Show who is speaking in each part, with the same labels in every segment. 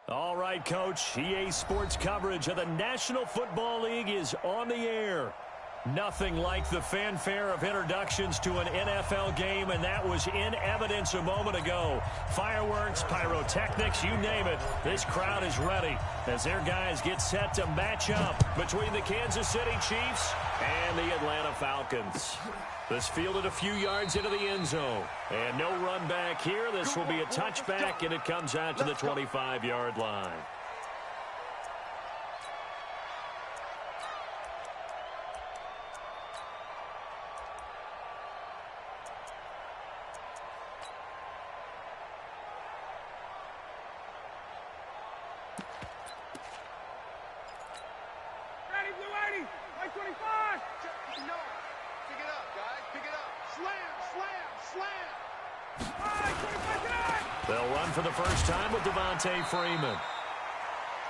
Speaker 1: All right, Coach. EA Sports coverage of the National Football League is on the air. Nothing like the fanfare of introductions to an NFL game, and that was in evidence a moment ago. Fireworks, pyrotechnics, you name it. This crowd is ready as their guys get set to match up between the Kansas City Chiefs and the Atlanta Falcons. This fielded a few yards into the end zone. And no run back here. This will be a touchback, and it comes out to the 25-yard line. They'll run for the first time with Freeman.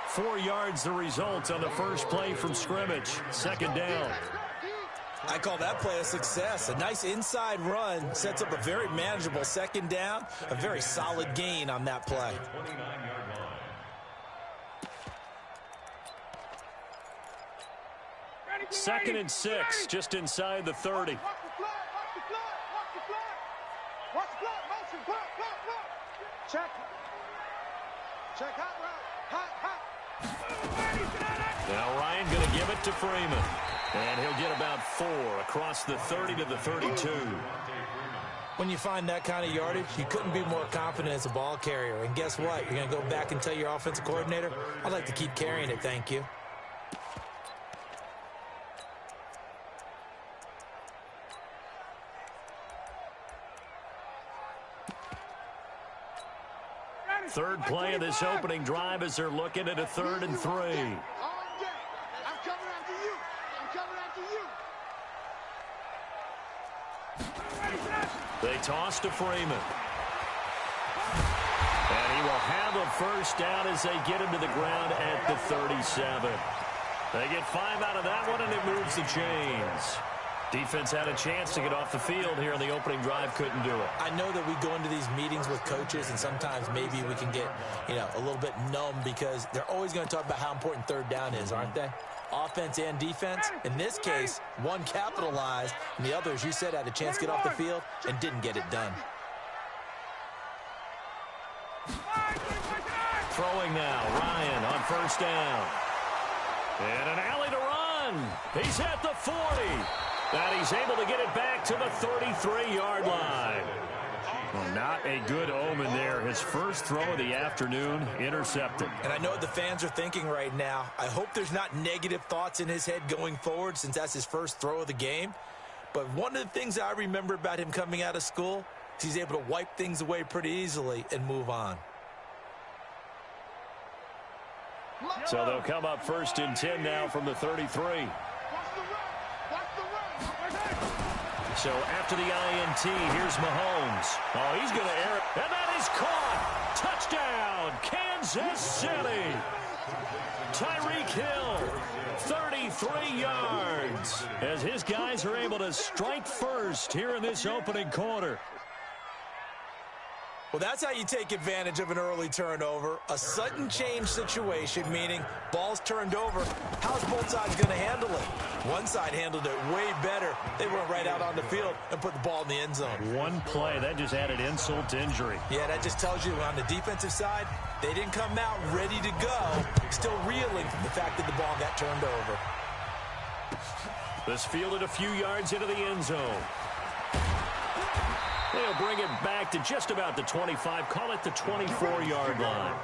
Speaker 1: 4 yards the result on the first play from scrimmage. Second down.
Speaker 2: I call that play a success. A nice inside run sets up a very manageable second down. A very solid gain on that play.
Speaker 1: Second and 6, just inside the 30.
Speaker 3: Check. Check hot route. Hot.
Speaker 1: Now Ryan going to give it to Freeman. And he'll get about 4 across the 30 to the 32.
Speaker 2: When you find that kind of yardage, you couldn't be more confident as a ball carrier. And guess what? You're going to go back and tell your offensive coordinator, I'd like to keep carrying it, thank you.
Speaker 1: Third play of this opening drive as they're looking at a 3rd and 3.
Speaker 3: I'm coming after you. I'm coming after you.
Speaker 1: They toss to Freeman. And he will have a first down as they get him to the ground at the 37. They get 5 out of that one, and it moves the chains. Defense had a chance to get off the field here in the opening drive, couldn't do it.
Speaker 2: I know that we go into these meetings with coaches, and sometimes maybe we can get, a little bit numb because they're always going to talk about how important third down is, aren't they? Offense and defense. In this case, one capitalized, and the other, as you said, had a chance to get off the field and didn't get it done.
Speaker 1: Throwing now, Ryan on first down. And an alley to run. He's at the 40. And he's able to get it back to the 33-yard line. Well, not a good omen there. His first throw of the afternoon intercepted.
Speaker 2: And I know what the fans are thinking right now. I hope there's not negative thoughts in his head going forward since that's his first throw of the game. But one of the things I remember about him coming out of school is he's able to wipe things away pretty easily and move on.
Speaker 1: So they'll come up 1st and 10 now from the 33. So after the INT, here's Mahomes. Oh, he's going to air it. And that is caught. Touchdown, Kansas City. Tyreek Hill, 33 yards. As his guys are able to strike first here in this opening quarter.
Speaker 2: Well, that's how you take advantage of an early turnover. A sudden change situation, meaning ball's turned over. How's both sides going to handle it? One side handled it way better. They went right out on the field and put the ball in the end zone.
Speaker 1: One play, that just added insult to injury.
Speaker 2: Yeah, that just tells you on the defensive side, they didn't come out ready to go, still reeling from the fact that the ball got turned over.
Speaker 1: This fielded a few yards into the end zone. They'll bring it back to just about the 25. Call it the 24-yard line.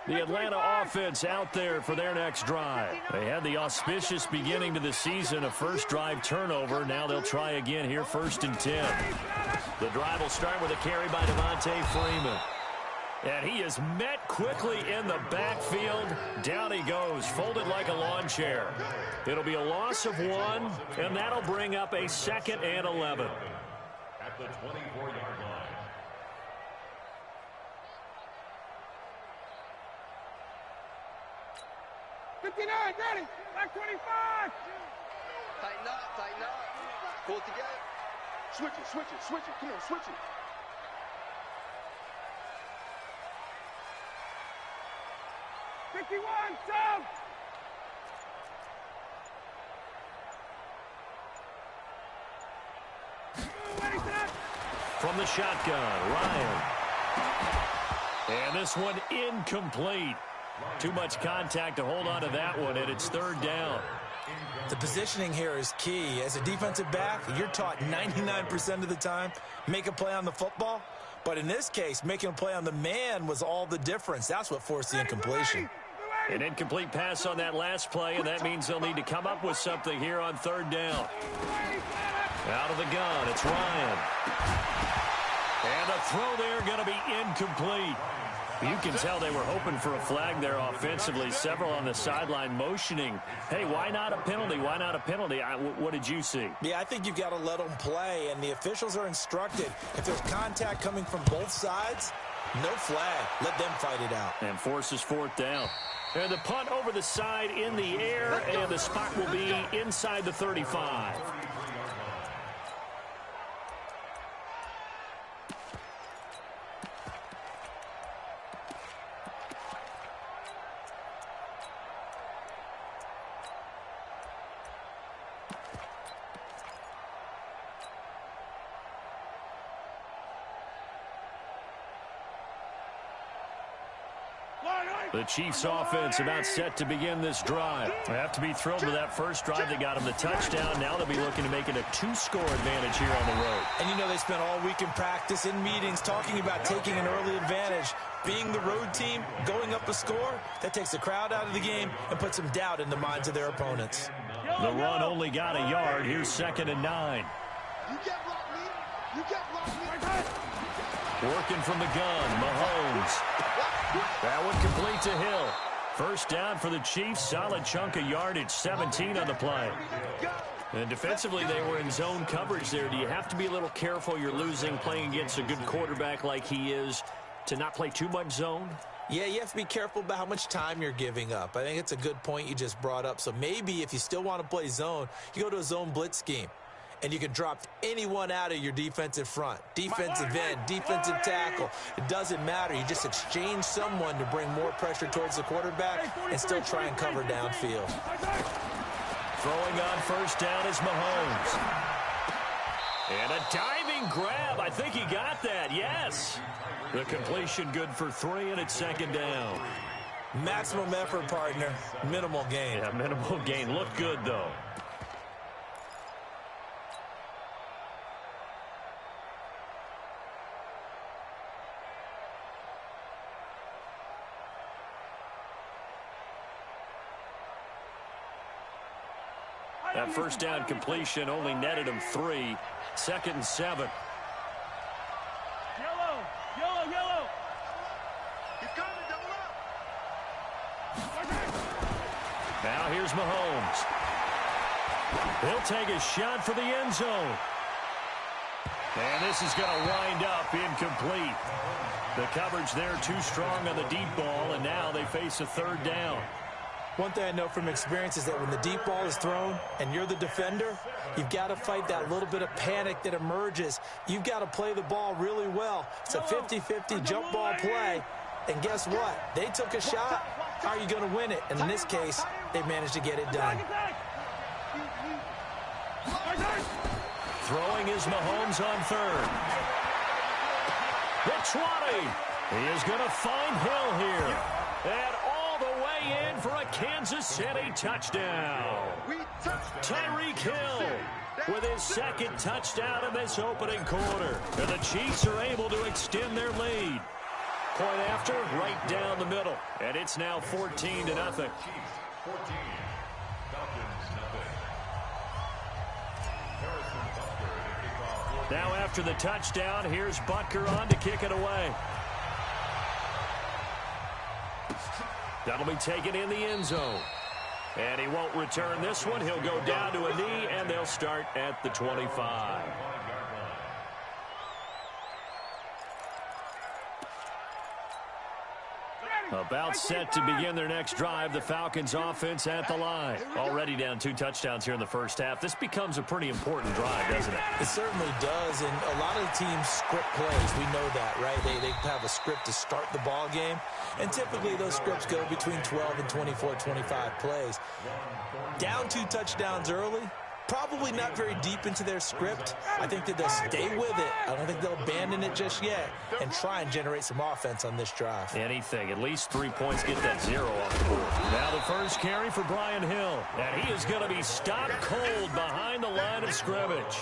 Speaker 1: The Atlanta offense out there for their next drive. They had the auspicious beginning to the season, a first drive turnover. Now they'll try again here, 1st and 10. The drive will start with a carry by Freeman. And he is met quickly in the backfield. Down he goes, folded like a lawn chair. It'll be a loss of 1, and that'll bring up a 2nd and 11.
Speaker 4: At the 24-yard line.
Speaker 3: 59, ready. Back 25. Tighten up, tighten up. Pull it together. Switch it, switch it, switch it. Come on, switch it. Down.
Speaker 1: From the shotgun, Ryan. And this one incomplete. Too much contact to hold on to that one, and it's third down.
Speaker 2: The positioning here is key. As a defensive back, you're taught 99% of the time, make a play on the football. But in this case, making a play on the man was all the difference. That's what forced the incompletion.
Speaker 1: An incomplete pass on that last play, and that means they'll need to come up with something here on third down. Out of the gun, it's Ryan. And the throw there going to be incomplete. You can tell they were hoping for a flag there offensively. Several on the sideline motioning. Hey, why not a penalty? Why not a penalty? What did you see?
Speaker 2: Yeah, I think you've got to let them play, and the officials are instructed. If there's contact coming from both sides, no flag. Let them fight it out.
Speaker 1: And forces fourth down. And the punt over the side in the air, and the spot will be inside the 35. The Chiefs offense about set to begin this drive. They have to be thrilled with that first drive. They got them the touchdown. Now they'll be looking to make it a 2-score advantage here on the road.
Speaker 2: And you know they spent all week in practice, in meetings, talking about taking an early advantage. Being the road team, going up a score, that takes the crowd out of the game and puts some doubt in the minds of their opponents.
Speaker 1: The run only got a yard. Here's 2nd and 9.
Speaker 3: You get blocked, me. You get blocked, me.
Speaker 1: Working from the gun, Mahomes. That one complete to Hill. First down for the Chiefs. Solid chunk of yardage, 17 on the play. And defensively, they were in zone coverage there. Do you have to be a little careful? You're losing, playing against a good quarterback like he is, to not play too much zone?
Speaker 2: Yeah, you have to be careful about how much time you're giving up. I think it's a good point you just brought up. So maybe if you still want to play zone, you go to a zone blitz scheme. And you can drop anyone out of your defensive front. Defensive end, defensive tackle. It doesn't matter. You just exchange someone to bring more pressure towards the quarterback and still try and cover downfield.
Speaker 1: Throwing on first down is Mahomes. And a diving grab. I think he got that. Yes. The completion good for 3, and it's 2nd down.
Speaker 2: Maximum effort, partner. Minimal gain.
Speaker 1: Yeah, minimal gain. Looked good, though. That first down completion only netted him 3. 2nd and 7.
Speaker 3: Yellow, yellow, yellow. He's coming, double up.
Speaker 1: Now here's Mahomes. He'll take a shot for the end zone. And this is going to wind up incomplete. The coverage there too strong on the deep ball, and now they face a 3rd down.
Speaker 2: One thing I know from experience is that when the deep ball is thrown and you're the defender, you've got to fight that little bit of panic that emerges. You've got to play the ball really well. It's a 50-50 jump ball play. And guess what? They took a shot. How are you going to win it? And in this case, they managed to get it done.
Speaker 1: Throwing is Mahomes on 3rd. The 20. He is going to find Hill here. And all the way in for a Kansas City touchdown. Tyreek Hill with his 2nd touchdown in this opening quarter. And the Chiefs are able to extend their lead. Point after, right down the middle. And it's now 14-0. Now after the touchdown, here's Butker on to kick it away. That'll be taken in the end zone. And he won't return this one. He'll go down to a knee, and they'll start at the 25. About set to begin their next drive, the Falcons offense at the line. Already down 2 touchdowns here in the first half. This becomes a pretty important drive, doesn't it?
Speaker 2: It certainly does, and a lot of the teams script plays. We know that, right? They have a script to start the ball game, and typically those scripts go between 12 and 24, 25 plays. Down 2 touchdowns early, probably not very deep into their script. I think that they'll stay with it. I don't think they'll abandon it just yet and try and generate some offense on this drive.
Speaker 1: Anything. At least 3 points. Get that 0 off the board. Now the first carry for Brian Hill. And he is going to be stopped cold behind the line of scrimmage.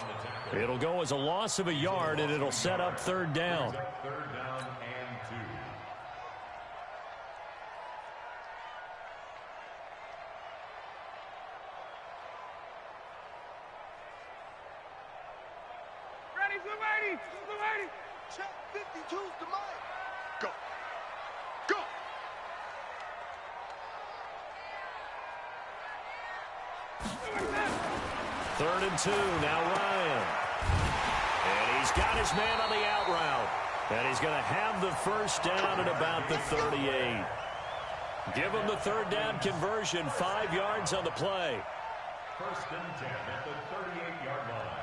Speaker 1: It'll go as a loss of a yard, and it'll set up 3rd down.
Speaker 3: Check 52's the mic. Go. Go.
Speaker 1: Third and 2. Now Ryan. And he's got his man on the out route. And he's going to have the first down at about the 38. Give him the 3rd down conversion. 5 yards on the play.
Speaker 4: 1st and 10 at the 38-yard line.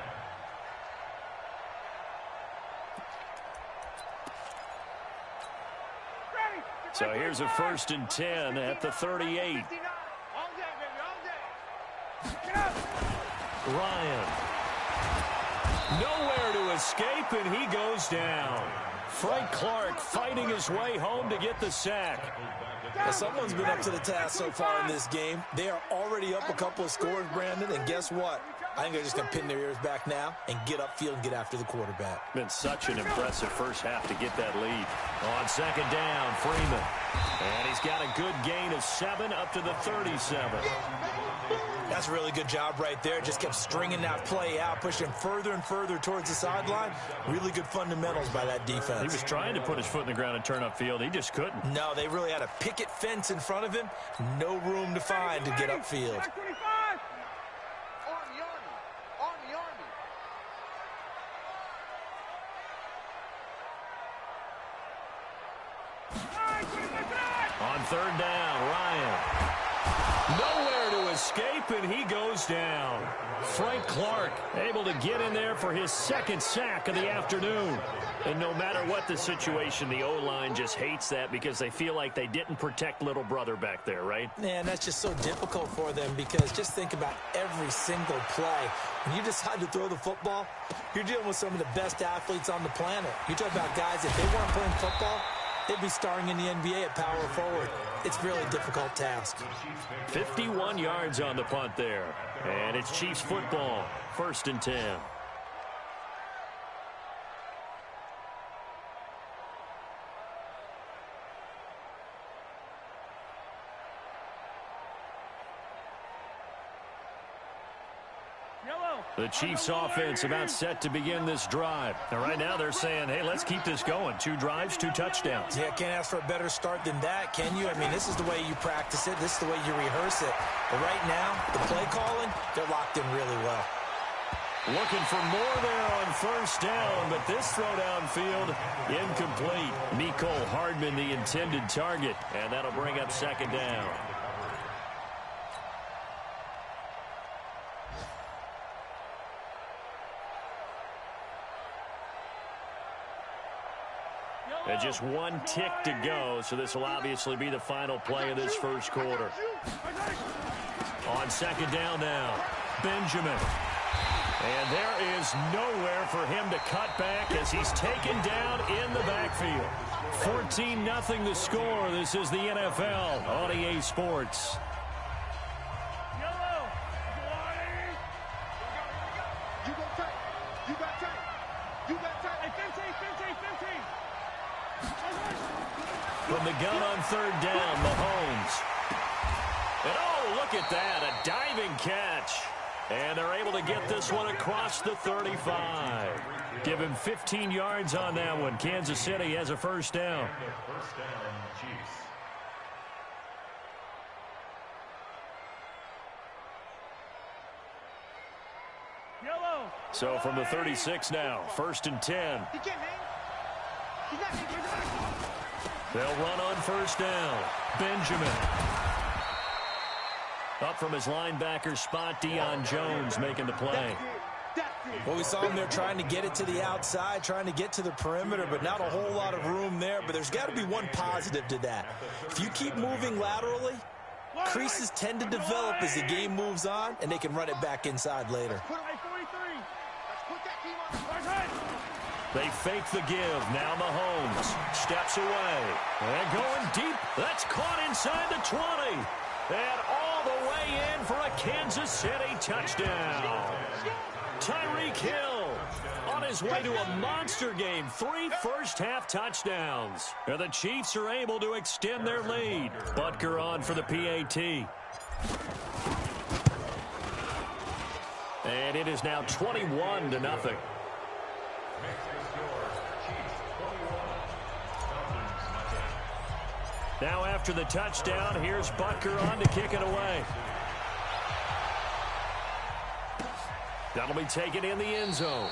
Speaker 1: So here's a 1st and 10 at the 38. Ryan. Nowhere to escape, and he goes down. Frank Clark fighting his way home to get the sack.
Speaker 2: Now, someone's been up to the task so far in this game. They are already up a couple of scores, Brandon, and guess what? I think they're just going to pin their ears back now and get upfield and get after the quarterback.
Speaker 1: Been such an impressive first half to get that lead. On 2nd down, Freeman. And he's got a good gain of 7 up to the 37.
Speaker 2: That's a really good job right there. Just kept stringing that play out, pushing further and further towards the sideline. Really good fundamentals by that defense.
Speaker 1: He was trying to put his foot in the ground and turn upfield. He just couldn't.
Speaker 2: No, they really had a picket fence in front of him. No room to find to get upfield.
Speaker 1: On 3rd down, Ryan. Nowhere to escape, and he goes down. Frank Clark able to get in there for his 2nd sack of the afternoon. And no matter what the situation, the O-line just hates that because they feel like they didn't protect little brother back there, right?
Speaker 2: Man, that's just so difficult for them because just think about every single play. When you decide to throw the football, you're dealing with some of the best athletes on the planet. You talk about guys, if they weren't playing football, they'd be starring in the NBA at power forward. It's a really difficult task.
Speaker 1: 51 yards on the punt there. And it's Chiefs football. 1st and 10. The Chiefs offense about set to begin this drive. And right now they're saying, hey, let's keep this going. 2 drives, 2 touchdowns.
Speaker 2: Yeah, can't ask for a better start than that, can you? I mean, this is the way you practice it. This is the way you rehearse it. But right now, the play calling, they're locked in really well.
Speaker 1: Looking for more there on 1st down, but this throw downfield incomplete. Mecole Hardman, the intended target, and that'll bring up 2nd down. And just 1 tick to go, so this will obviously be the final play of this first quarter. On 2nd down now, Benjamin. And there is nowhere for him to cut back as he's taken down in the backfield. 14-0 the score. This is the NFL on EA Sports. From the gun on 3rd down, Mahomes. And oh, look at that, a diving catch. And they're able to get this one across the 35. Give him 15 yards on that one. Kansas City has a 1st down.
Speaker 4: First down, Chiefs.
Speaker 1: So from the 36 now, 1st and 10. They'll run on first down. Benjamin. Up from his linebacker spot, Deion Jones making the play.
Speaker 2: Well, we saw him there trying to get it to the outside, trying to get to the perimeter, but not a whole lot of room there. But there's got to be one positive to that. If you keep moving laterally, creases tend to develop as the game moves on, and they can run it back inside later.
Speaker 1: They fake the give. Now Mahomes steps away. And going deep. That's caught inside the 20. And all the way in for a Kansas City touchdown. Tyreek Hill on his way to a monster game. 3 first-half touchdowns. And the Chiefs are able to extend their lead. Butker on for the PAT. And it is now 21-0. Now after the touchdown, here's Butker on to kick it away. That'll be taken in the end zone.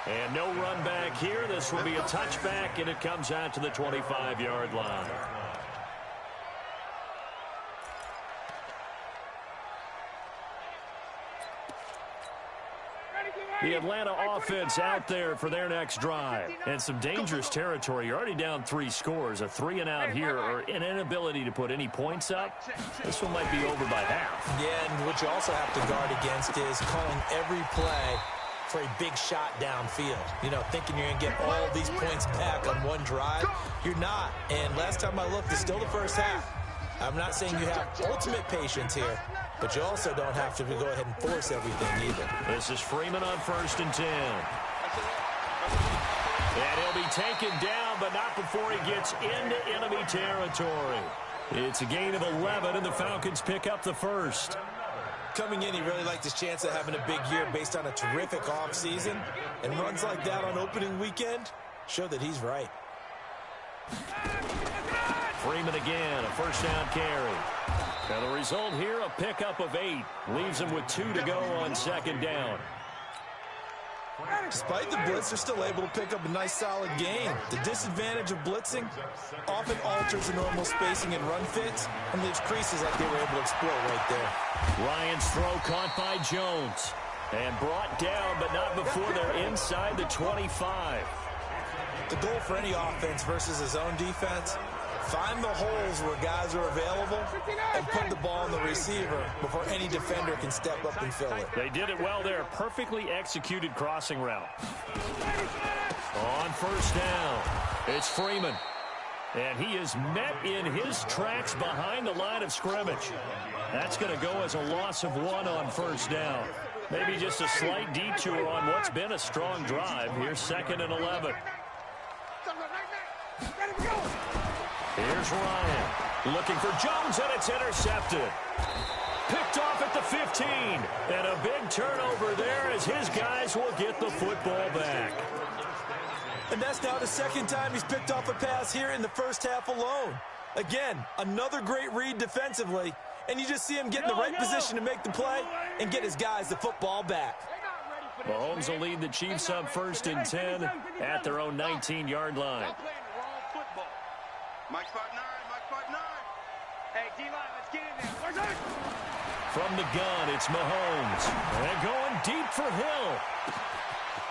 Speaker 1: And no run back here. This will be a touchback, and it comes out to the 25-yard line. The Atlanta offense out there for their next drive. And some dangerous territory. You're already down 3 scores. A 3-and-out here or an inability to put any points up. This one might be over by half.
Speaker 2: Yeah, and what you also have to guard against is calling every play for a big shot downfield. You know, thinking you're going to get all these points back on one drive. You're not. And last time I looked, it's still the first half. I'm not saying you have ultimate patience here, but you also don't have to go ahead and force everything either.
Speaker 1: This is Freeman on 1st and 10. And he'll be taken down, but not before he gets into enemy territory. It's a gain of 11, and the Falcons pick up the first.
Speaker 2: Coming in, he really liked his chance of having a big year based on a terrific offseason. And runs like that on opening weekend show that he's right.
Speaker 1: Freeman again, a first down carry. And the result here, a pickup of 8. Leaves him with 2 to go on 2nd down.
Speaker 2: Despite the blitz, they're still able to pick up a nice, solid gain. The disadvantage of blitzing often alters the normal spacing and run fits and leaves creases like they were able to exploit right there.
Speaker 1: Ryan's throw caught by Jones. And brought down, but not before they're inside the 25.
Speaker 2: The goal for any offense versus his own defense, find the holes where guys are available and put the ball on the receiver before any defender can step up and fill it.
Speaker 1: They did it well there. Perfectly executed crossing route. On 1st down, it's Freeman. And he is met in his tracks behind the line of scrimmage. That's going to go as a loss of 1 on 1st down. Maybe just a slight detour on what's been a strong drive. Here's 2nd and 11. Here's Ryan looking for Jones, and it's intercepted. Picked off at the 15. And a big turnover there as his guys will get the football back.
Speaker 2: And that's now the 2nd time he's picked off a pass here in the first half alone. Again, another great read defensively. And you just see him get in the right position to make the play and get his guys the football back.
Speaker 1: Mahomes will lead the Chiefs up 1st and 10 at their own 19-yard line.
Speaker 3: Mike 5'9", Mike 5'9". Hey, D-line, let's get in there.
Speaker 1: From the gun, it's Mahomes. And going deep for Hill.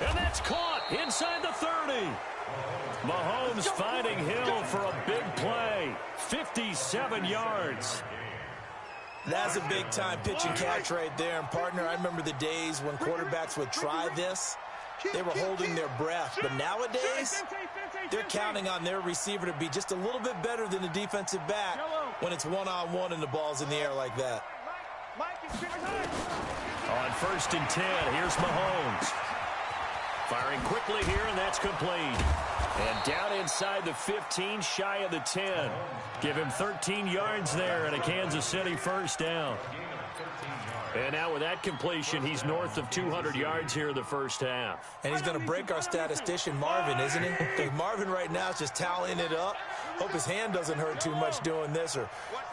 Speaker 1: And that's caught inside the 30. Mahomes finding Hill for a big play. 57 yards.
Speaker 2: That's a big-time pitch and catch right there. And, partner, I remember the days when quarterbacks would try this. They were holding their breath. But nowadays, they're counting on their receiver to be just a little bit better than the defensive back when it's one-on-one and the ball's in the air like that.
Speaker 1: On 1st and 10, here's Mahomes. Firing quickly here, and that's complete. And down inside the 15, shy of the 10. Give him 13 yards there and a Kansas City first down. And now with that completion, he's north of 200 yards here in the first half.
Speaker 2: And he's going to break our statistician Marvin, isn't he? Because Marvin right now is just tallying it up. Hope his hand doesn't hurt too much doing this or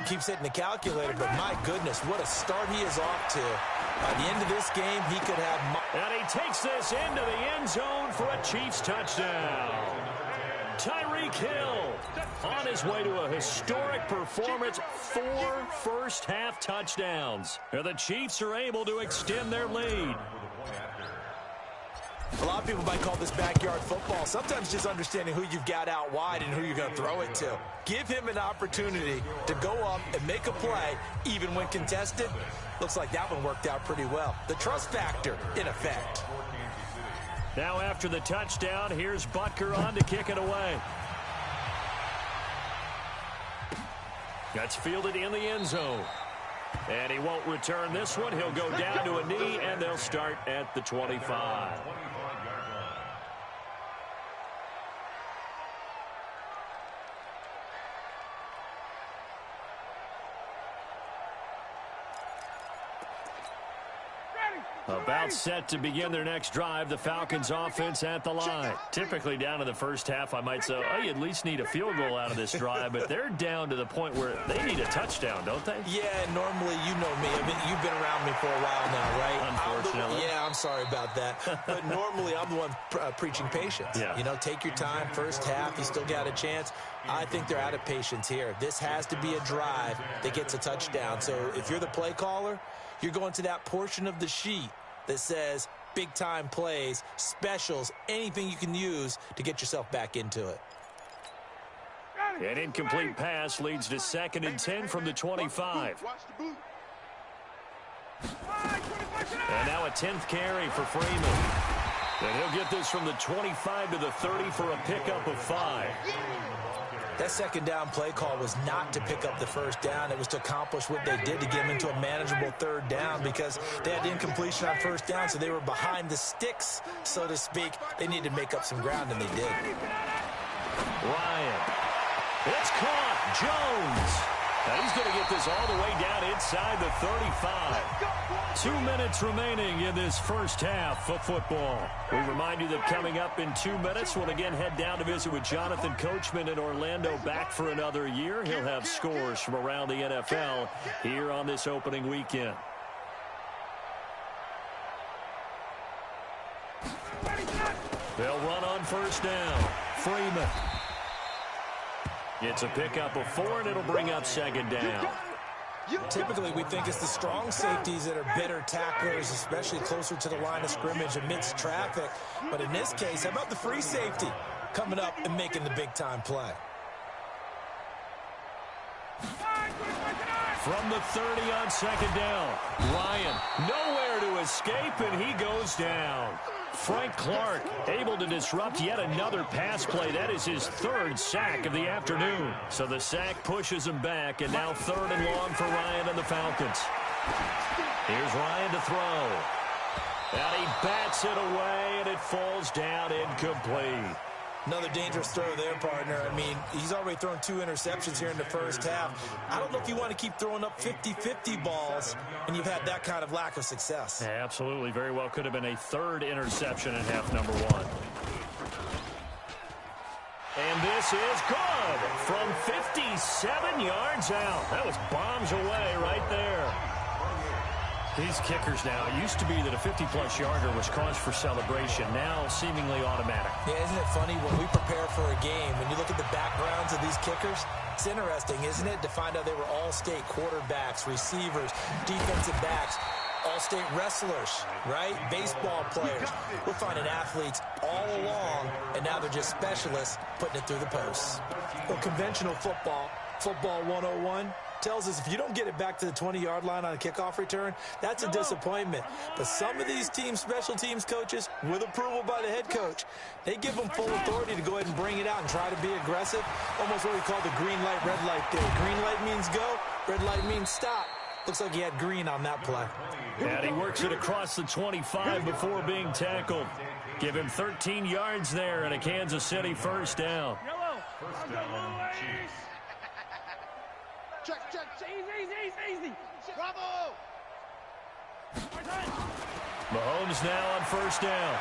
Speaker 2: keeps hitting the calculator. But my goodness, what a start he is off to. By the end of this game, he could have...
Speaker 1: And he takes this into the end zone for a Chiefs touchdown. Tyreek Hill on his way to a historic performance, 4 first-half touchdowns. The Chiefs are able to extend their lead.
Speaker 2: A lot of people might call this backyard football. Sometimes just understanding who you've got out wide and who you're going to throw it to. Give him an opportunity to go up and make a play, even when contested. Looks like that one worked out pretty well. The trust factor in effect.
Speaker 1: Now after the touchdown, here's Butker on to kick it away. That's fielded in the end zone. And he won't return this one. He'll go down to a knee, and they'll start at the 25. About set to begin their next drive, the Falcons offense at the line. Typically down in the first half, I might say, oh, you at least need a field goal out of this drive, but they're down to the point where they need a touchdown, don't they?
Speaker 2: Yeah, normally, you know me. I mean, you've been around me for a while now, right?
Speaker 1: Unfortunately.
Speaker 2: I'm sorry about that. But normally, I'm the one preaching patience.
Speaker 1: Yeah.
Speaker 2: You know, take your time, first half, you still got a chance. I think they're out of patience here. This has to be a drive that gets a touchdown. So if you're the play caller, you're going to that portion of the sheet that says big-time plays, specials, anything you can use to get yourself back into it.
Speaker 1: An incomplete pass leads to 2nd and 10 from the 25. And now a 10th carry for Freeman. And he'll get this from the 25 to the 30 for a pickup of 5.
Speaker 2: That second down play call was not to pick up the first down. It was to accomplish what they did to get them into a manageable third down because they had incompletion on first down, so they were behind the sticks, so to speak. They needed to make up some ground, and they did.
Speaker 1: Ryan. It's caught. Jones. Now he's going to get this all the way down inside the 35. 2 minutes remaining in this first half of football. We remind you that coming up in 2 minutes, we'll again head down to visit with Jonathan Coachman in Orlando, back for another year. He'll have scores from around the NFL here on this opening weekend. They'll run on first down. Freeman. It's a pickup of 4, and it'll bring up 2nd down.
Speaker 2: Typically, we think it's the strong safeties that are better tacklers, especially closer to the line of scrimmage amidst traffic. But in this case, how about the free safety coming up and making the big-time play?
Speaker 1: From the 30 on 2nd down. Ryan, nowhere to escape, and he goes down. Frank Clark able to disrupt yet another pass play. That is his 3rd sack of the afternoon. So the sack pushes him back, and now 3rd and long for Ryan and the Falcons. Here's Ryan to throw. And he bats it away, and it falls down incomplete.
Speaker 2: Another dangerous throw there, partner. I mean, he's already thrown 2 interceptions here in the first half. I don't know if you want to keep throwing up 50-50 balls, and you've had that kind of lack of success.
Speaker 1: Yeah, absolutely. Very well could have been a 3rd interception in half number 1. And this is good from 57 yards out. That was bombs away right there. These kickers now, it used to be that a 50-plus yarder was cause for celebration. Now, seemingly automatic.
Speaker 2: Yeah, isn't it funny when we prepare for a game, when you look at the backgrounds of these kickers, it's interesting, isn't it, to find out they were all-state quarterbacks, receivers, defensive backs, all-state wrestlers, right? Baseball players. We're finding athletes all along, and now they're just specialists putting it through the posts. Well, conventional football 101, tells us if you don't get it back to the 20-yard line on a kickoff return, that's a disappointment. But some of these teams, special teams coaches, with approval by the head coach, they give them full authority to go ahead and bring it out and try to be aggressive. Almost what we call the green light, red light theory. Green light means go, red light means stop. Looks like he had green on that play.
Speaker 1: And he works it across the 25 before being tackled. Give him 13 yards there and a Kansas City first down.
Speaker 4: First down, Chiefs.
Speaker 3: Check. Easy. Bravo.
Speaker 1: Mahomes now on first down.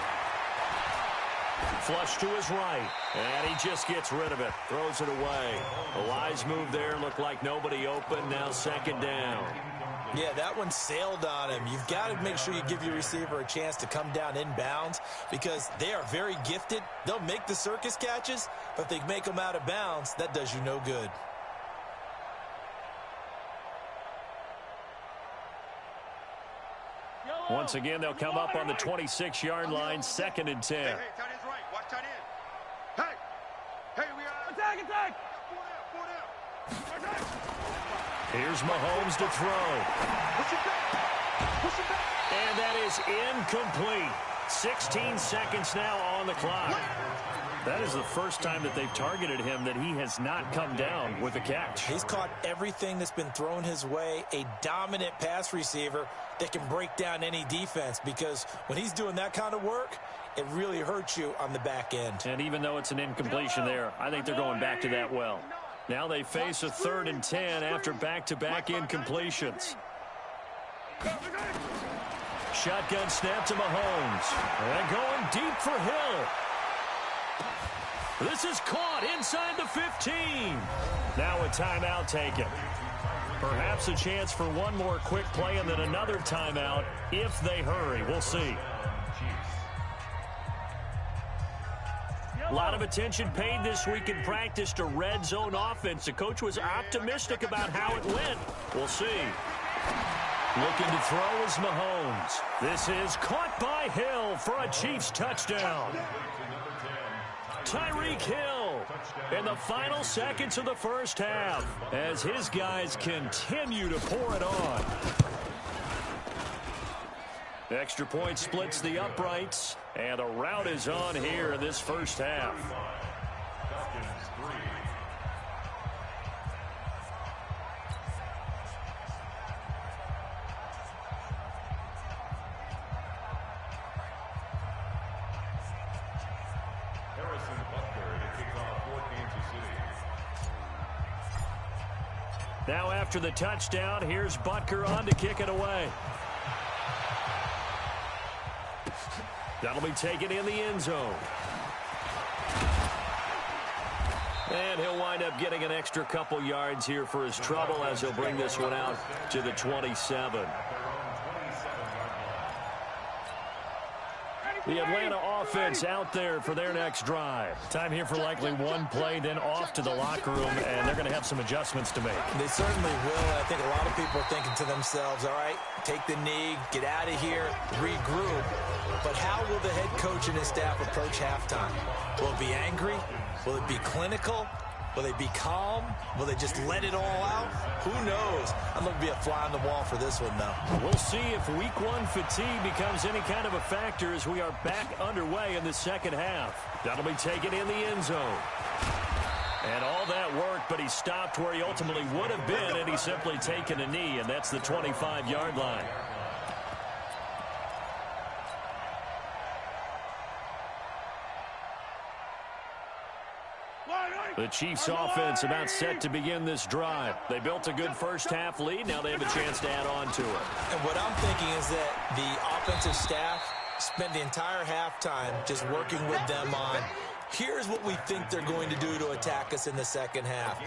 Speaker 1: Flush to his right. And he just gets rid of it. Throws it away. A wise move there. Looked like nobody open. Now 2nd down.
Speaker 2: Yeah, that one sailed on him. You've got to make sure you give your receiver a chance to come down inbounds because they are very gifted. They'll make the circus catches, but if they make them out of bounds, that does you no good.
Speaker 1: Once again, they'll come up on the 26-yard line, 2nd and 10.
Speaker 3: Hey, tight end's right. Watch tight end. Hey, we are. Attack. 4 down.
Speaker 1: Here's Mahomes to throw.
Speaker 3: Push it back.
Speaker 1: And that is incomplete. 16 seconds now on the clock. That is the first time that they've targeted him that he has not come down with a catch.
Speaker 2: He's caught everything that's been thrown his way, a dominant pass receiver that can break down any defense because when he's doing that kind of work, it really hurts you on the back end.
Speaker 1: And even though it's an incompletion there, I think they're going back to that well. Now they face a 3rd and 10 after back-to-back incompletions. Shotgun snap to Mahomes. And going deep for Hill. This is caught inside the 15. Now a timeout taken. Perhaps a chance for one more quick play and then another timeout if they hurry. We'll see. A lot of attention paid this week in practice to red zone offense. The coach was optimistic about how it went. We'll see. Looking to throw is Mahomes. This is caught by Hill for a Chiefs touchdown. Tyreek Hill in the final seconds of the first half as his guys continue to pour it on. Extra point splits the uprights, and the route is on here in this first half. Now after the touchdown, here's Butker on to kick it away. That'll be taken in the end zone. And he'll wind up getting an extra couple yards here for his trouble as he'll bring this one out to the 27. The Atlanta offense out there for their next drive. Time here for likely one play, then off to the locker room, and they're going to have some adjustments to make.
Speaker 2: They certainly will. I think a lot of people are thinking to themselves, all right, take the knee, get out of here, regroup. But how will the head coach and his staff approach halftime? Will it be angry? Will it be clinical? Will they be calm? Will they just let it all out? Who knows? I'm going to be a fly on the wall for this one, though.
Speaker 1: We'll see if week one fatigue becomes any kind of a factor as we are back underway in the second half. That'll be taken in the end zone. And all that work, but he stopped where he ultimately would have been, and he's simply taken a knee, and that's the 25-yard line. The Chiefs offense about set to begin this drive. They built a good first-half lead. Now they have a chance to add on to it.
Speaker 2: And what I'm thinking is that the offensive staff spent the entire halftime just working with them on, here's what we think they're going to do to attack us in the second half.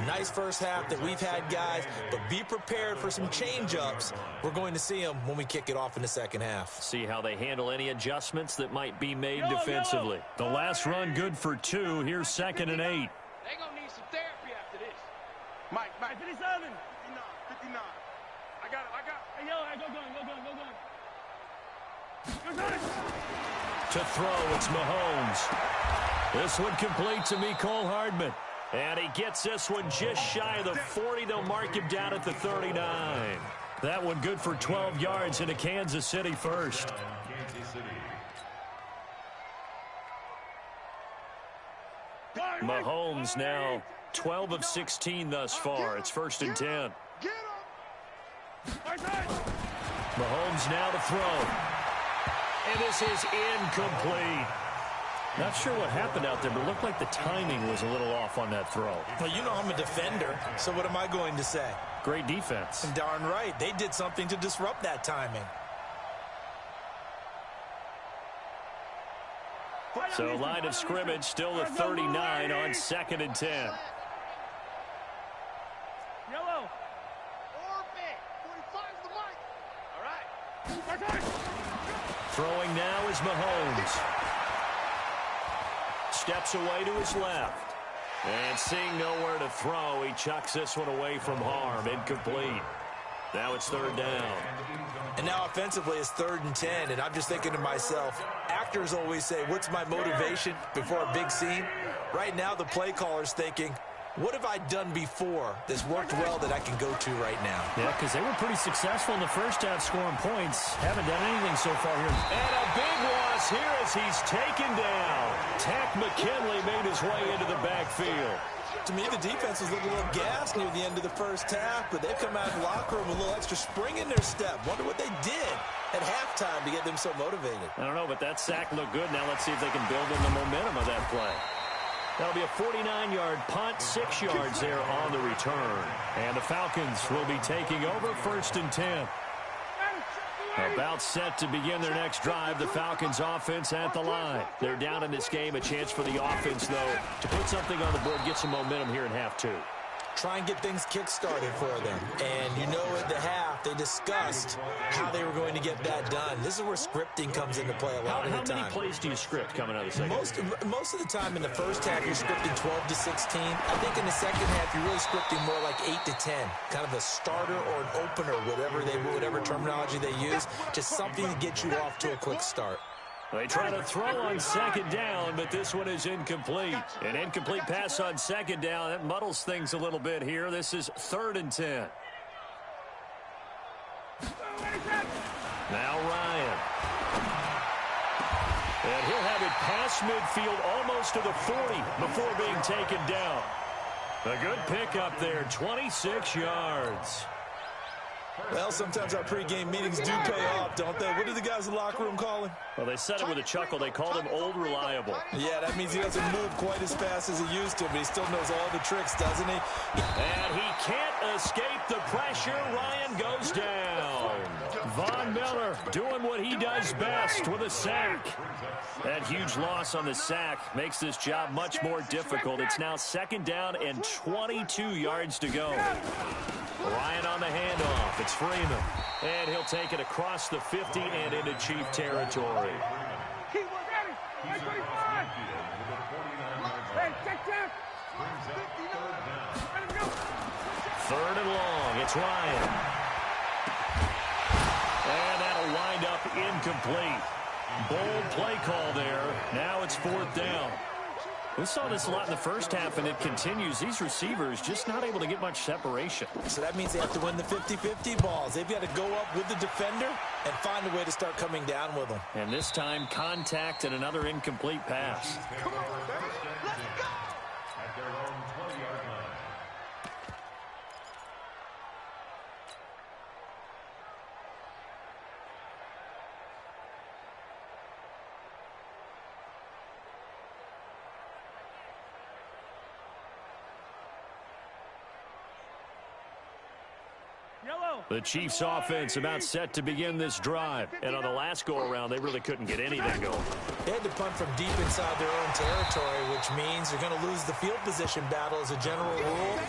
Speaker 2: Nice first half that we've had, guys, but be prepared for some change-ups. We're going to see them when we kick it off in the second half.
Speaker 1: See how they handle any adjustments that might be made defensively. The last run good for 2. Here's 2nd and 8.
Speaker 3: They're going to need some therapy after this. Mike, 57. 59. I got it. Hey, yo, go going.
Speaker 1: To throw, it's Mahomes. This one complete to Mecole Hardman. And he gets this one just shy of the 40. They'll mark him down at the 39. That one good for 12 yards into Kansas City first. Mahomes now 12 of 16 thus far. It's 1st and 10. Mahomes now to throw. And this is incomplete. Not sure what happened out there, but it looked like the timing was a little off on that throw.
Speaker 2: Well, you know I'm a defender, so what am I going to say?
Speaker 1: Great defense.
Speaker 2: And darn right, they did something to disrupt that timing.
Speaker 1: So line of scrimmage still the 39 on 2nd and 10.
Speaker 3: Yellow. Orbit. 45
Speaker 1: Throwing now is Mahomes. Steps away to his left. And seeing nowhere to throw, he chucks this one away from harm. Incomplete. Now it's third down.
Speaker 2: And now offensively it's 3rd and 10. And I'm just thinking to myself, actors always say, what's my motivation before a big scene? Right now the play caller's thinking, what have I done before that's worked well that I can go to right now?
Speaker 1: Yeah, because they were pretty successful in the first half scoring points. Haven't done anything so far here. And a big loss here as he's taken down. Tack McKinley made his way into the backfield.
Speaker 2: To me, the defense was looking a little gassed near the end of the first half, but they've come out of the locker room with a little extra spring in their step. Wonder what they did at halftime to get them so motivated.
Speaker 1: I don't know, but that sack looked good. Now let's see if they can build in the momentum of that play. That'll be a 49-yard punt, 6 yards there on the return. And the Falcons will be taking over 1st and 10. About set to begin their next drive, the Falcons offense at the line. They're down in this game. A chance for the offense, though, to put something on the board, get some momentum here in half 2.
Speaker 2: Try and get things kick-started for them. And you know at the half, they discussed how they were going to get that done. This is where scripting comes into play a lot of the time.
Speaker 1: How many plays do you script coming out of the second?
Speaker 2: Most of the time in the first half, you're scripting 12 to 16. I think in the second half, you're really scripting more like 8 to 10. Kind of a starter or an opener, whatever terminology they use. Just something to get you off to a quick start.
Speaker 1: They try to throw on second down, but this one is incomplete. An incomplete pass on second down. That muddles things a little bit here. This is 3rd and 10. Now Ryan. And he'll have it past midfield almost to the 40 before being taken down. A good pickup there, 26 yards.
Speaker 2: Well, sometimes our pregame meetings do pay off, don't they? What do the guys in the locker room call him?
Speaker 1: Well, they said it with a chuckle. They called him Old Reliable.
Speaker 2: Yeah, that means he doesn't move quite as fast as he used to, but he still knows all the tricks, doesn't he?
Speaker 1: And he can't escape the pressure. Ryan goes down. Von Miller doing what he does best with a sack. That huge loss on the sack makes this job much more difficult. It's now 2nd down and 22 yards to go. Ryan on the handoff. It's Freeman. And he'll take it across the 50 and into Chief territory. Third and long. It's Ryan. And that'll wind up incomplete. Bold play call there. Now it's 4th down. We saw this a lot in the first half, and it continues. These receivers just not able to get much separation.
Speaker 2: So that means they have to win the 50-50 balls. They've got to go up with the defender and find a way to start coming down with them.
Speaker 1: And this time, contact and another incomplete pass.
Speaker 3: Come on, let's go!
Speaker 4: At their own 20-yard line.
Speaker 1: The Chiefs offense about set to begin this drive. And on the last go-around, they really couldn't get anything going.
Speaker 2: They had to punt from deep inside their own territory, which means they're going to lose the field position battle as a general rule.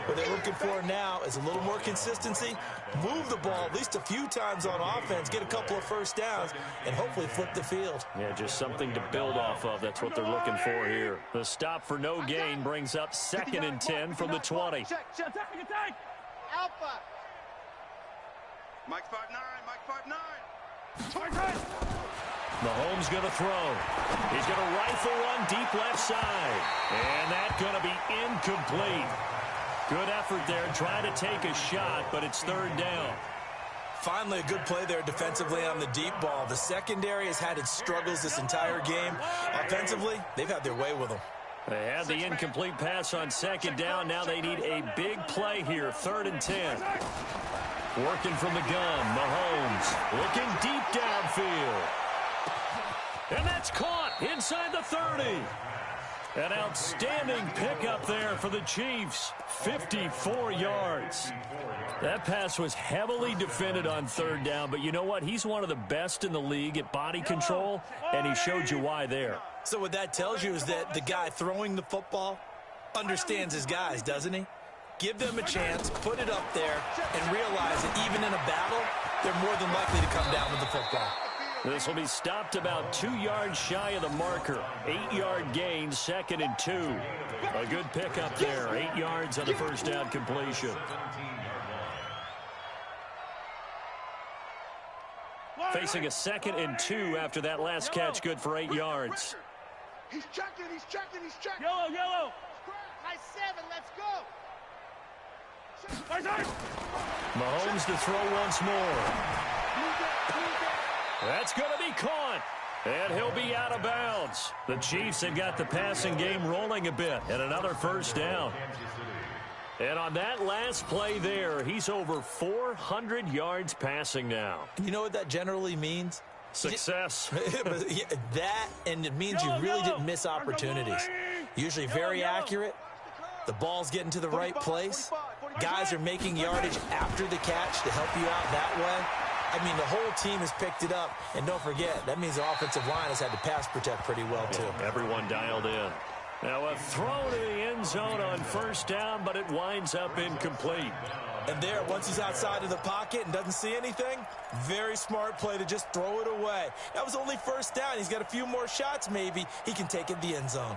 Speaker 2: What they're looking for now is a little more consistency, move the ball at least a few times on offense, get a couple of first downs, and hopefully flip the field.
Speaker 1: Yeah, just something to build off of. That's what they're looking for here. The stop for no gain brings up 2nd and 10 from the 20.
Speaker 3: Attack! Alpha! Mike 5'9", Mike 5'9".
Speaker 1: Mahomes going to throw. He's going to rifle one deep left side. And that's going to be incomplete. Good effort there, trying to take a shot, but it's 3rd down.
Speaker 2: Finally, a good play there defensively on the deep ball. The secondary has had its struggles this entire game. Offensively, they've had their way with them.
Speaker 1: They had the incomplete pass on 2nd down. Now they need a big play here, 3rd and 10. Working from the gun, Mahomes looking deep downfield. And that's caught inside the 30. An outstanding pickup there for the Chiefs, 54 yards. That pass was heavily defended on 3rd down, but you know what? He's one of the best in the league at body control, and he showed you why there.
Speaker 2: So what that tells you is that the guy throwing the football understands his guys, doesn't he? Give them a chance, put it up there, and realize that even in a battle, they're more than likely to come down with the football.
Speaker 1: This will be stopped about 2 yards shy of the marker. 8-yard gain, 2nd and 2. A good pickup there. 8 yards on the first down completion. Facing a 2nd and 2 after that last catch, good for 8 yards.
Speaker 3: He's checking, he's checking, he's checking.
Speaker 5: Yellow, yellow.
Speaker 3: High 7, let's go.
Speaker 1: Mahomes to throw once more. That's going to be caught. And he'll be out of bounds. The Chiefs have got the passing game rolling a bit. And another first down. And on that last play there, he's over 400 yards passing now.
Speaker 2: You know what that generally means?
Speaker 1: Success.
Speaker 2: That, and it means you really didn't miss opportunities. Usually very accurate. The ball's getting to the right place. Guys are making yardage after the catch to help you out that way. I mean, the whole team has picked it up. And don't forget, that means the offensive line has had to pass protect pretty well, too.
Speaker 1: Everyone dialed in. Now a throw to the end zone on first down, but it winds up incomplete.
Speaker 2: And there, once he's outside of the pocket and doesn't see anything, very smart play to just throw it away. That was only first down. He's got a few more shots, maybe. He can take it in the end zone.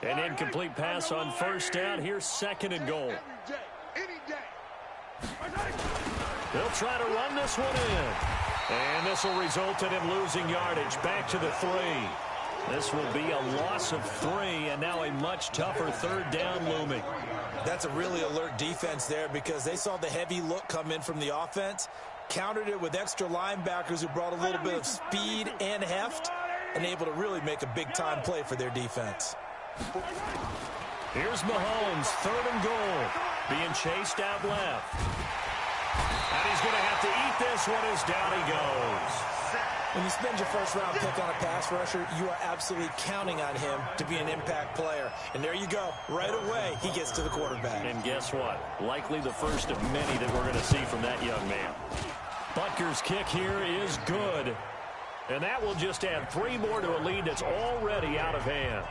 Speaker 1: An incomplete pass on first down. Here's 2nd and goal. They'll try to run this one in. And this will result in him losing yardage. Back to the 3. This will be a loss of 3, and now a much tougher 3rd down looming.
Speaker 2: That's a really alert defense there because they saw the heavy look come in from the offense, countered it with extra linebackers who brought a little bit of speed and heft, and able to really make a big-time play for their defense.
Speaker 1: Here's Mahomes, 3rd and goal, being chased out left. And he's going to have to eat this one as down he goes.
Speaker 2: When you spend your first-round pick on a pass rusher, you are absolutely counting on him to be an impact player. And there you go. Right away, he gets to the quarterback.
Speaker 1: And guess what? Likely the first of many that we're going to see from that young man. Butker's kick here is good. And that will just add 3 more to a lead that's already out of hand.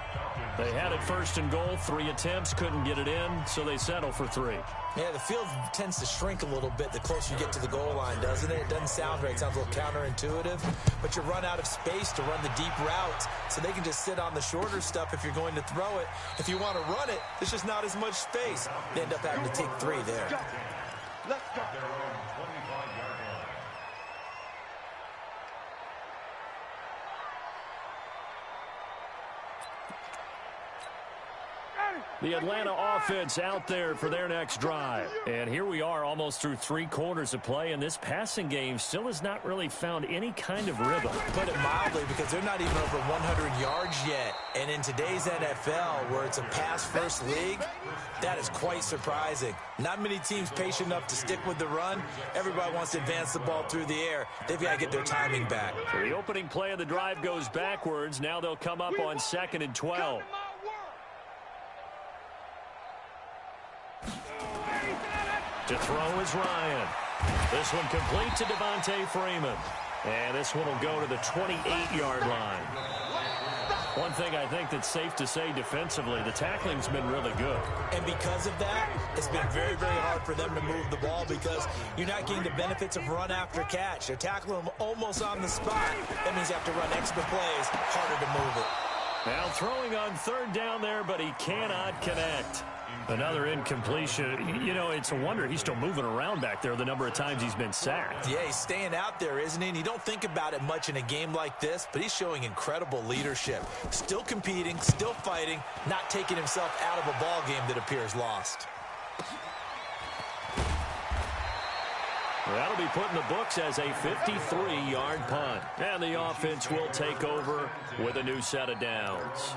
Speaker 1: They had it 1st and goal, 3 attempts, couldn't get it in, so they settle for 3.
Speaker 2: Yeah, the field tends to shrink a little bit the closer you get to the goal line, doesn't it? It doesn't sound right. It sounds a little counterintuitive. But you run out of space to run the deep routes, so they can just sit on the shorter stuff if you're going to throw it. If you want to run it, there's just not as much space. They end up having to take 3 there.
Speaker 3: Let's go.
Speaker 1: The Atlanta offense out there for their next drive. And here we are almost through 3 quarters of play, and this passing game still has not really found any kind of rhythm.
Speaker 2: Put it mildly, because they're not even over 100 yards yet. And in today's NFL, where it's a pass-first league, that is quite surprising. Not many teams patient enough to stick with the run. Everybody wants to advance the ball through the air. They've got to get their timing back.
Speaker 1: So the opening play of the drive goes backwards. Now they'll come up on 2nd and 12. To throw is Ryan. This one complete to Devontae Freeman. And this one will go to the 28-yard line. One thing I think that's safe to say defensively, the tackling's been really good.
Speaker 2: And because of that, it's been very, very hard for them to move the ball because you're not getting the benefits of run after catch. They're tackling them almost on the spot. That means you have to run extra plays, harder to move it.
Speaker 1: Now throwing on 3rd down there, but he cannot connect. Another incompletion. You know, it's a wonder he's still moving around back there the number of times he's been sacked.
Speaker 2: Yeah, he's staying out there, isn't he? And you don't think about it much in a game like this, but he's showing incredible leadership. Still competing, still fighting, not taking himself out of a ball game that appears lost.
Speaker 1: That'll be put in the books as a 53-yard punt. And the offense will take over with a new set of downs.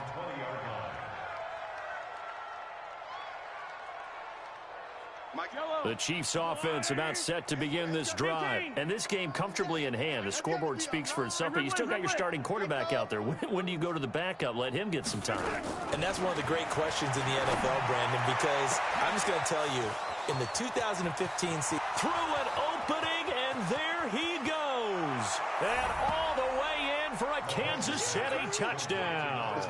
Speaker 1: The Chiefs offense about set to begin this drive. And this game comfortably in hand. The scoreboard speaks for itself, but you still got your starting quarterback out there. When do you go to the backup? Let him get some time.
Speaker 2: And that's one of the great questions in the NFL, Brandon, because I'm just going to tell you, in the 2015 season,
Speaker 1: through an opening, and there he goes. And all the way in down for a Kansas City touchdown.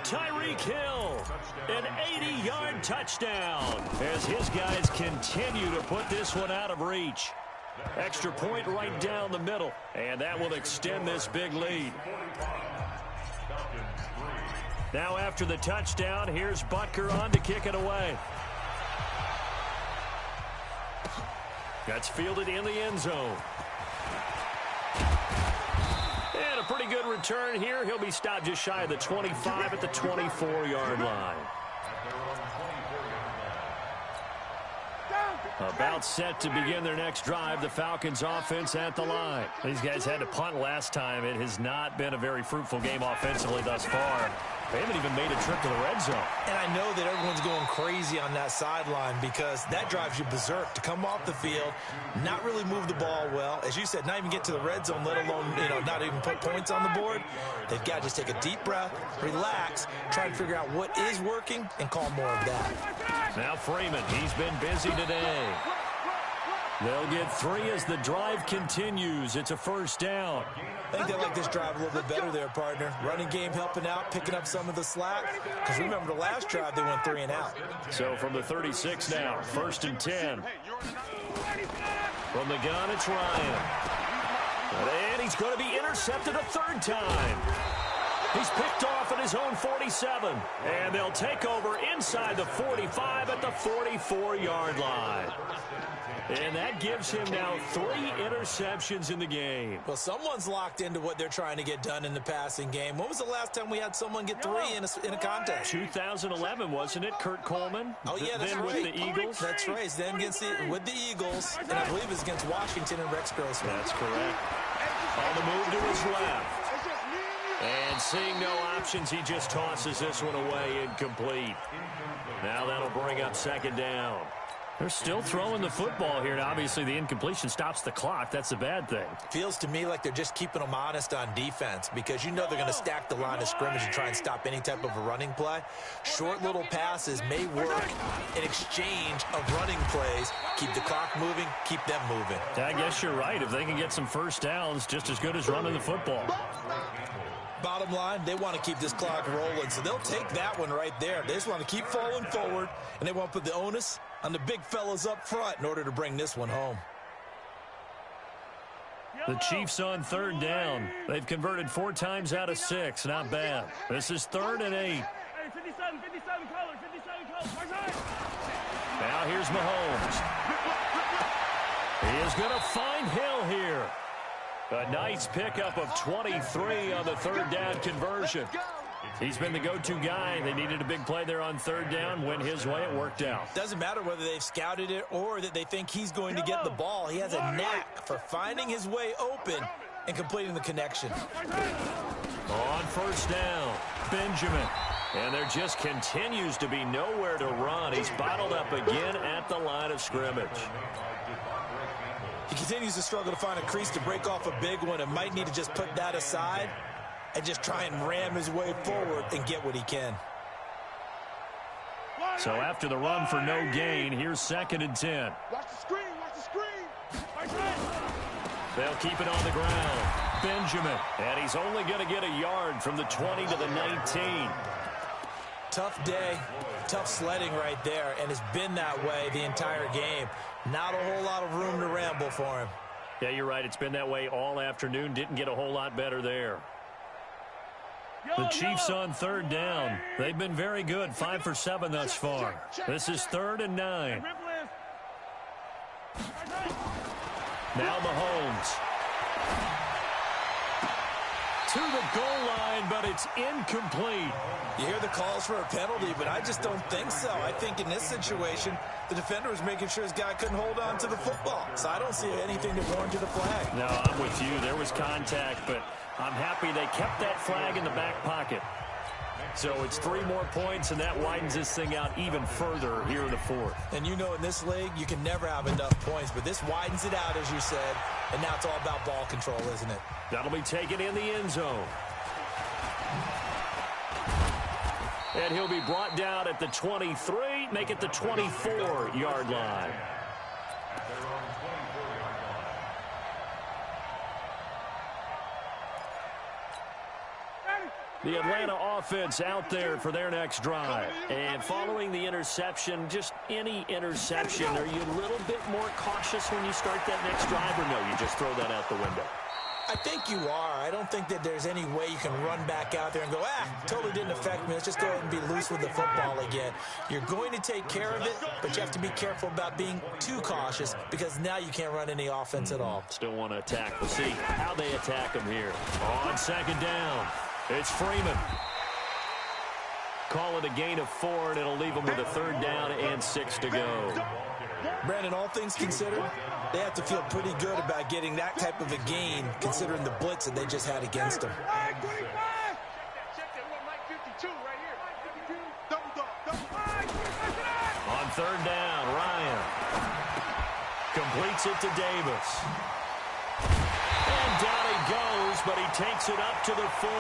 Speaker 1: Tyreek Hill, an 80-yard touchdown as his guys continue to put this one out of reach. Extra point right down the middle, and that will extend this big lead. Now after the touchdown, here's Butker on to kick it away. That's fielded in the end zone. And a pretty good return here. He'll be stopped just shy of the 25 at the 24-yard line. About set to begin their next drive, the Falcons offense at the line. These guys had to punt last time. It has not been a very fruitful game offensively thus far. They haven't even made a trip to the red zone. And I know that everyone's going crazy on that sideline because that drives you berserk to come off the field, not really move the ball well. As you said, not even get to the red zone, let alone, not even put points on the board. They've got to just take a deep breath, relax, try and figure out what is working, and call more of that. Now Freeman, he's been busy today. They'll get 3 as the drive continues. It's a first down. I think they like this drive a little bit better there, partner. Running game helping out, picking up some of the slack. Because remember, the last drive, they went 3 and out. So from the 36 now, 1st and 10. From the gun, it's Ryan. And he's going to be intercepted a 3rd time. He's picked off at his own 47. And they'll take over inside the 45 at the 44-yard line. And that gives him now 3 interceptions in the game. Well, someone's locked into what they're trying to get done in the passing game. When was the last time we had someone get 3 in a contest? 2011, wasn't it, Kurt Coleman? Oh, yeah, that's right. With the Eagles? That's right. Then with the Eagles, and I believe it's against Washington and Rex Grossman. That's correct. On the move to his left. And seeing no options, he just tosses this one away incomplete. Now that'll bring up 2nd down. They're still throwing the football here, and obviously the incompletion stops the clock. That's a bad thing. Feels to me like they're just keeping them honest on defense because you know they're going to stack the line of scrimmage and try and stop any type of a running play. Short little passes may work in exchange of running plays. Keep the clock moving, keep them moving. I guess you're right. If they can get some first downs, just as good as running the football. Bottom line, they want to keep this clock rolling, so they'll take that one right there. They just want to keep falling forward, and they want to put the onus on the big fellas up front in order to bring this one home. The Chiefs on 3rd down. They've converted 4 times out of 6. Not bad. This is 3rd and 8. Now here's Mahomes. He is going to find Hill here. A nice pickup of 23 on the 3rd down conversion. He's been the go-to guy. They needed a big play there on 3rd down. Went his way. It worked out. Doesn't matter whether they've scouted it or that they think he's going to get the ball. He has a knack for finding his way open and completing the connection. On 1st down, Benjamin. And there just continues to be nowhere to run. He's bottled up again at the line of scrimmage. He continues to struggle to find a crease to break off a big one and might need to just put that aside and just try and ram his way forward and get what he can. So after the run for no gain, here's 2nd and 10.
Speaker 3: Watch the screen, watch the screen.
Speaker 1: They'll keep it on the ground. Benjamin, and he's only going to get a yard from the 20 to the 19. Tough day, tough sledding right there, and it's been that way the entire game. Not a whole lot of room to ramble for him. Yeah, you're right. It's been that way all afternoon. Didn't get a whole lot better there. The Chiefs on 3rd down. They've been very good, 5 for 7 thus far. This is 3rd and 9. Now Mahomes. To the goal line, but it's incomplete. You hear the calls for a penalty, but I just don't think so. I think in this situation, the defender was making sure his guy couldn't hold on to the football. So I don't see anything that warranted a flag. No, I'm with you. There was contact, but I'm happy they kept that flag in the back pocket. So it's 3 more points, and that widens this thing out even further here in the 4th. And you know in this league, you can never have enough points, but this widens it out, as you said, and now it's all about ball control, isn't it? That'll be taken in the end zone. And he'll be brought down at the 23, make it the 24-yard line. The Atlanta offense out there for their next drive. And following the interception, just any interception, are you a little bit more cautious when you start that next drive, or no, you just throw that out the window?
Speaker 2: I think you are. I don't think that there's any way you can run back out there and go, totally didn't affect me. Let's just go ahead and be loose with the football again. You're going to take care of it, but you have to be careful about being too cautious because now you can't run any offense at all.
Speaker 1: Still want to attack. We'll see how they attack them here. On second down, it's Freeman. Call it a gain of 4, and it'll leave them with a third down and 6 to go.
Speaker 2: Brandon, all things considered, they have to feel pretty good about getting that type of a gain considering the blitz that they just had against them.
Speaker 1: On third down, Ryan completes it to Davis. And down he goes, but he takes it up to the 40.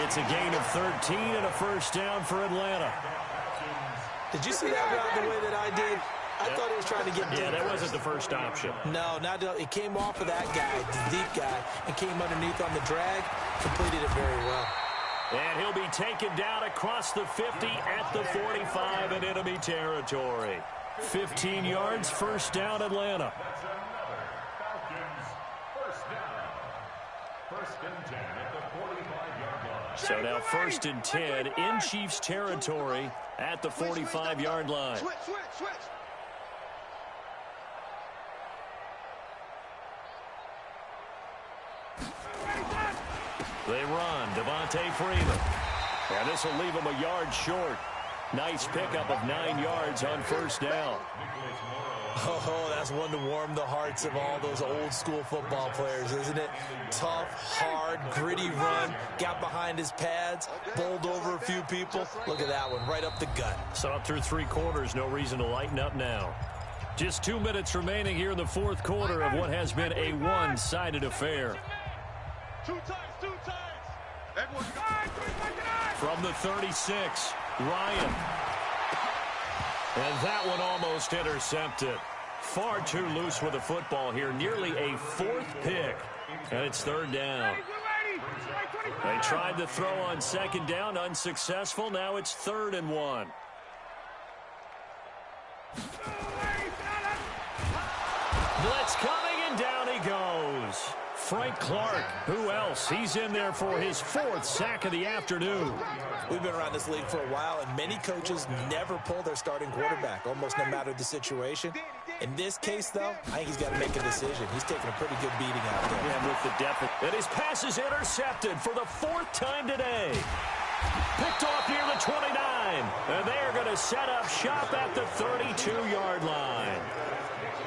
Speaker 1: It's a gain of 13 and a first down for Atlanta.
Speaker 2: Did you see that route the way that I did? I thought he was trying to get deep.
Speaker 1: Yeah, that wasn't the first option.
Speaker 2: No, it came off of that guy, the deep guy, and came underneath on the drag, completed it very well.
Speaker 1: And he'll be taken down across the 50 at the 45 in enemy territory. 15 yards, first down, Atlanta.
Speaker 4: That's another Falcons first down. First and 10 at the 45-yard line.
Speaker 1: So now first and 10 in Chiefs territory at the 45-yard line.
Speaker 3: Switch.
Speaker 1: They run, Devontae Freeman. And this will leave him a yard short. Nice pickup of 9 yards on first down.
Speaker 2: Oh, that's one to warm the hearts of all those old school football players, isn't it? Tough, hard, gritty run. Got behind his pads, bowled over a few people. Look at that one, right up the gut.
Speaker 1: So up through 3 quarters, no reason to lighten up now. Just 2 minutes remaining here in the fourth quarter of what has been a one-sided affair.
Speaker 3: Two times.
Speaker 1: From the 36, Ryan. And that one almost intercepted. Far too loose with the football here. Nearly a 4th pick. And it's third down. They tried to throw on second down, unsuccessful. Now it's 3rd and 1. Blitz coming, and down he goes. Frank Clark, who else? He's in there for his 4th sack of the afternoon.
Speaker 2: We've been around this league for a while, and many coaches never pull their starting quarterback, almost no matter the situation. In this case, though, I think he's got to make a decision. He's taking a pretty good beating out there.
Speaker 1: And with the depth, and his pass is intercepted for the 4th time today. Picked off near the 29, and they're going to set up shop at the 32-yard line.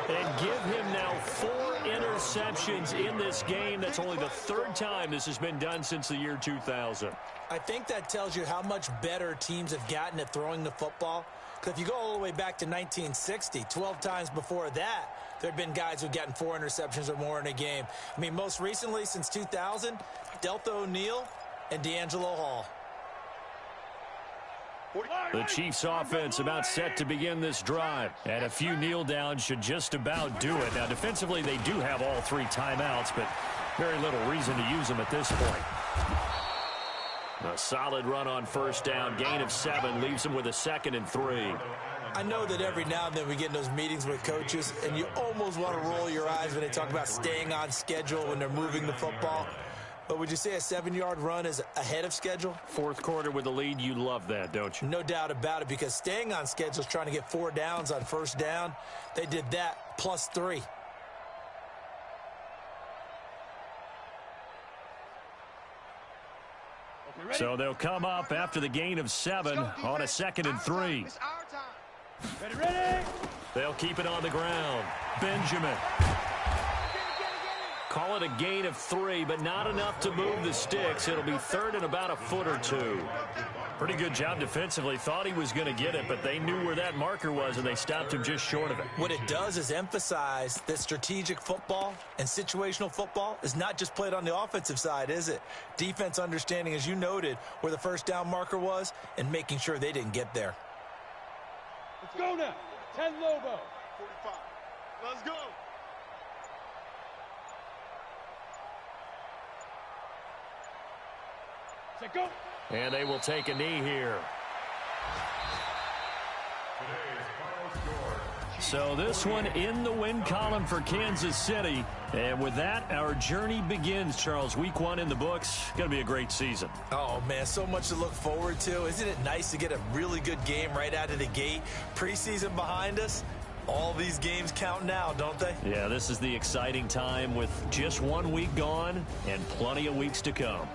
Speaker 1: And give him now 4 interceptions in this game. That's only the 3rd time this has been done since the year 2000.
Speaker 2: I think that tells you how much better teams have gotten at throwing the football. Because if you go all the way back to 1960, 12 times before that, there have been guys who've gotten 4 interceptions or more in a game. I mean, most recently, since 2000, Delta O'Neal and D'Angelo Hall.
Speaker 1: The Chiefs offense about set to begin this drive. And a few kneel downs should just about do it. Now, defensively, they do have all 3 timeouts, but very little reason to use them at this point. A solid run on first down. Gain of 7 leaves them with a 2nd and 3.
Speaker 2: I know that every now and then we get in those meetings with coaches, and you almost want to roll your eyes when they talk about staying on schedule when they're moving the football. But would you say a 7-yard run is ahead of schedule?
Speaker 1: 4th quarter with the lead, you love that, don't you?
Speaker 2: No doubt about it, because staying on schedule is trying to get 4 downs on first down. They did that plus 3.
Speaker 1: So they'll come up after the gain of 7 on a 2nd and 3.
Speaker 3: Ready?
Speaker 1: They'll keep it on the ground. Benjamin. Call it a gain of 3, but not enough to move the sticks. It'll be 3rd and about a foot or 2. Pretty good job defensively. Thought he was going to get it, but they knew where that marker was, and they stopped him just short of it.
Speaker 2: What it does is emphasize that strategic football and situational football is not just played on the offensive side, is it? Defense understanding, as you noted, where the first down marker was and making sure they didn't get there.
Speaker 3: Let's go now. 10 logo. 45. Let's go.
Speaker 1: And they will take a knee here. So this one in the win column for Kansas City. And with that, our journey begins, Charles. Week 1 in the books. Going to be a great season.
Speaker 2: Oh, man, so much to look forward to. Isn't it nice to get a really good game right out of the gate? Preseason behind us. All these games count now, don't they?
Speaker 1: Yeah, this is the exciting time with just 1 week gone and plenty of weeks to come.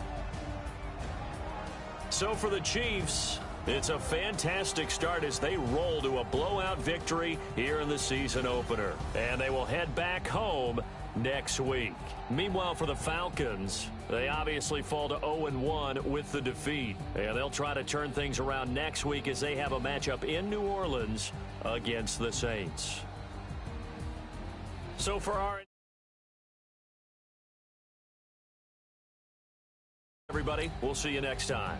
Speaker 1: So for the Chiefs, it's a fantastic start as they roll to a blowout victory here in the season opener. And they will head back home next week. Meanwhile, for the Falcons, they obviously fall to 0-1 with the defeat. And they'll try to turn things around next week as they have a matchup in New Orleans against the Saints. So for our everybody, we'll see you next time.